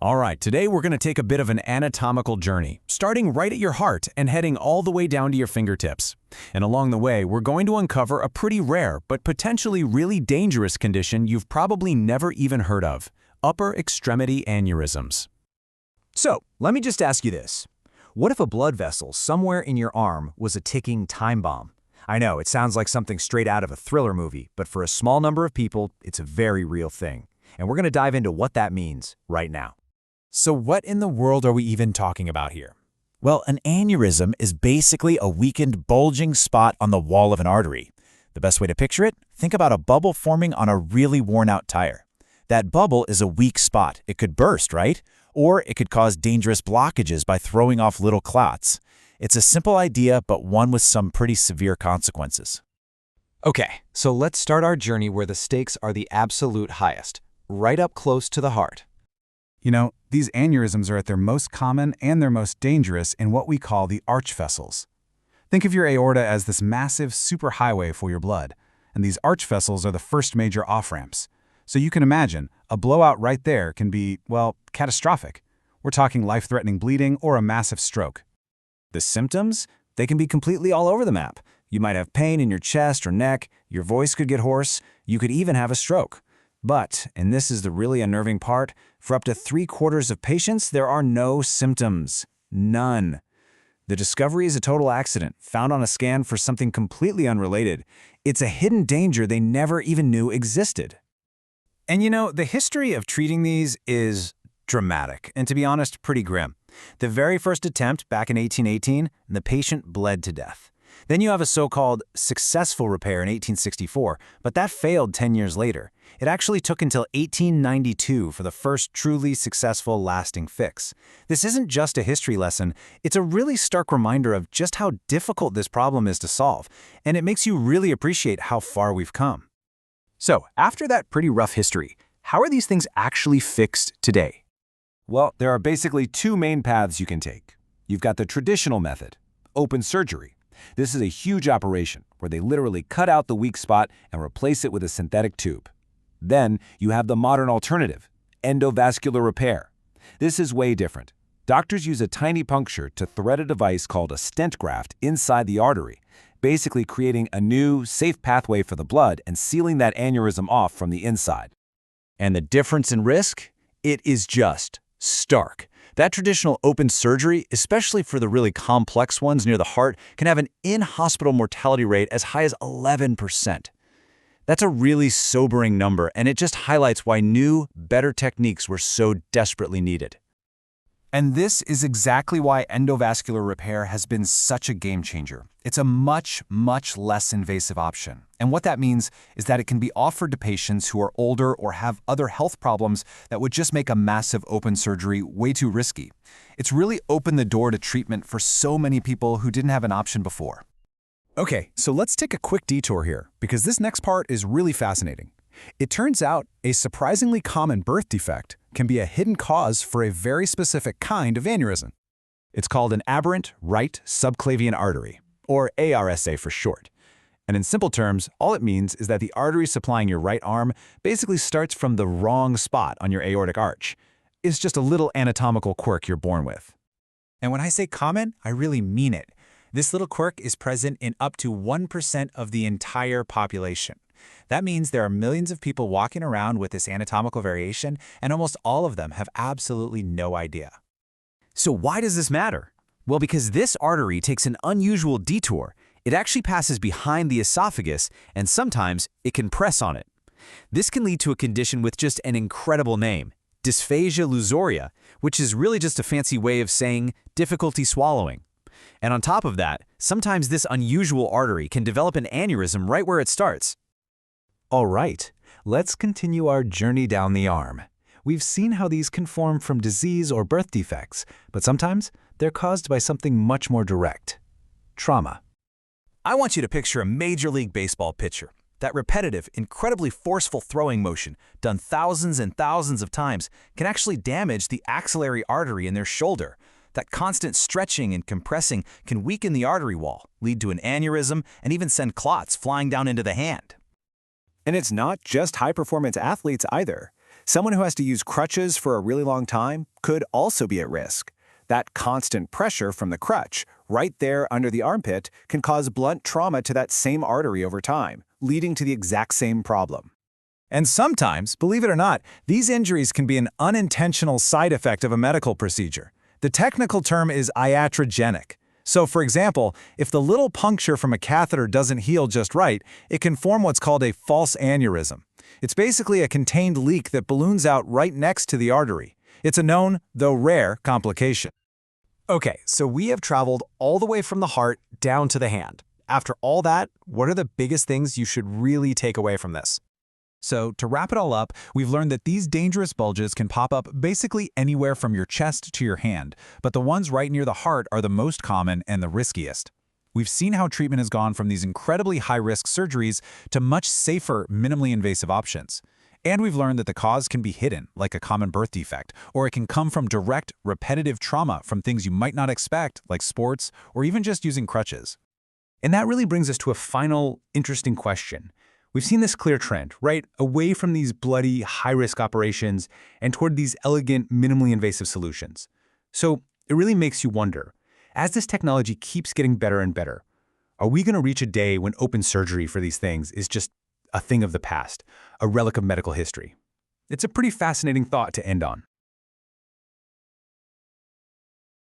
All right, today we're going to take a bit of an anatomical journey, starting right at your heart and heading all the way down to your fingertips. And along the way, we're going to uncover a pretty rare but potentially really dangerous condition you've probably never even heard of: upper extremity aneurysms. So, let me just ask you this. What if a blood vessel somewhere in your arm was a ticking time bomb? I know, it sounds like something straight out of a thriller movie, but for a small number of people, it's a very real thing. And we're going to dive into what that means right now. So what in the world are we even talking about here? Well, an aneurysm is basically a weakened, bulging spot on the wall of an artery. The best way to picture it? Think about a bubble forming on a really worn-out tire. That bubble is a weak spot. It could burst, right? Or it could cause dangerous blockages by throwing off little clots. It's a simple idea, but one with some pretty severe consequences. Okay, so let's start our journey where the stakes are the absolute highest, right up close to the heart. You know, these aneurysms are at their most common and their most dangerous in what we call the arch vessels. Think of your aorta as this massive superhighway for your blood, and these arch vessels are the first major off-ramps. So you can imagine, a blowout right there can be, well, catastrophic. We're talking life-threatening bleeding or a massive stroke. The symptoms? They can be completely all over the map. You might have pain in your chest or neck, your voice could get hoarse, you could even have a stroke. But, and this is the really unnerving part, for up to 3/4 of patients, there are no symptoms. None. The discovery is a total accident, found on a scan for something completely unrelated. It's a hidden danger they never even knew existed. And you know, the history of treating these is dramatic, and to be honest, pretty grim. The very first attempt, back in 1818, the patient bled to death. Then you have a so-called successful repair in 1864, but that failed 10 years later. It actually took until 1892 for the first truly successful lasting fix. This isn't just a history lesson, it's a really stark reminder of just how difficult this problem is to solve, and it makes you really appreciate how far we've come. So, after that pretty rough history, how are these things actually fixed today? Well, there are basically two main paths you can take. You've got the traditional method, open surgery. This is a huge operation where they literally cut out the weak spot and replace it with a synthetic tube. Then you have the modern alternative, endovascular repair. This is way different. Doctors use a tiny puncture to thread a device called a stent graft inside the artery, basically creating a new, safe pathway for the blood and sealing that aneurysm off from the inside. And the difference in risk? It is just stark. That traditional open surgery, especially for the really complex ones near the heart, can have an in-hospital mortality rate as high as 11%. That's a really sobering number, and it just highlights why new, better techniques were so desperately needed. And this is exactly why endovascular repair has been such a game changer. It's a much, much less invasive option. And what that means is that it can be offered to patients who are older or have other health problems that would just make a massive open surgery way too risky. It's really opened the door to treatment for so many people who didn't have an option before. Okay, so let's take a quick detour here, because this next part is really fascinating. It turns out a surprisingly common birth defect can be a hidden cause for a very specific kind of aneurysm. It's called an aberrant right subclavian artery, or ARSA for short. And in simple terms, all it means is that the artery supplying your right arm basically starts from the wrong spot on your aortic arch. It's just a little anatomical quirk you're born with. And when I say common, I really mean it. This little quirk is present in up to 1% of the entire population. That means there are millions of people walking around with this anatomical variation, and almost all of them have absolutely no idea. So why does this matter? Well, because this artery takes an unusual detour. It actually passes behind the esophagus, and sometimes it can press on it. This can lead to a condition with just an incredible name, Arteria Lusoria, which is really just a fancy way of saying difficulty swallowing. And on top of that, sometimes this unusual artery can develop an aneurysm right where it starts. All right, let's continue our journey down the arm. We've seen how these can form from disease or birth defects, but sometimes they're caused by something much more direct: trauma. I want you to picture a Major League Baseball pitcher. That repetitive, incredibly forceful throwing motion, done thousands and thousands of times, can actually damage the axillary artery in their shoulder. That constant stretching and compressing can weaken the artery wall, lead to an aneurysm, and even send clots flying down into the hand. And it's not just high-performance athletes either. Someone who has to use crutches for a really long time could also be at risk. That constant pressure from the crutch, right there under the armpit, can cause blunt trauma to that same artery over time, leading to the exact same problem. And sometimes, believe it or not, these injuries can be an unintentional side effect of a medical procedure. The technical term is iatrogenic. So, for example, if the little puncture from a catheter doesn't heal just right, it can form what's called a false aneurysm. It's basically a contained leak that balloons out right next to the artery. It's a known, though rare, complication. Okay, so we have traveled all the way from the heart down to the hand. After all that, what are the biggest things you should really take away from this? So, to wrap it all up, we've learned that these dangerous bulges can pop up basically anywhere from your chest to your hand, but the ones right near the heart are the most common and the riskiest. We've seen how treatment has gone from these incredibly high-risk surgeries to much safer, minimally invasive options. And we've learned that the cause can be hidden, like a common birth defect, or it can come from direct, repetitive trauma from things you might not expect, like sports, or even just using crutches. And that really brings us to a final, interesting question. We've seen this clear trend, right, away from these bloody, high-risk operations and toward these elegant, minimally invasive solutions. So it really makes you wonder, as this technology keeps getting better and better, are we going to reach a day when open surgery for these things is just a thing of the past, a relic of medical history? It's a pretty fascinating thought to end on.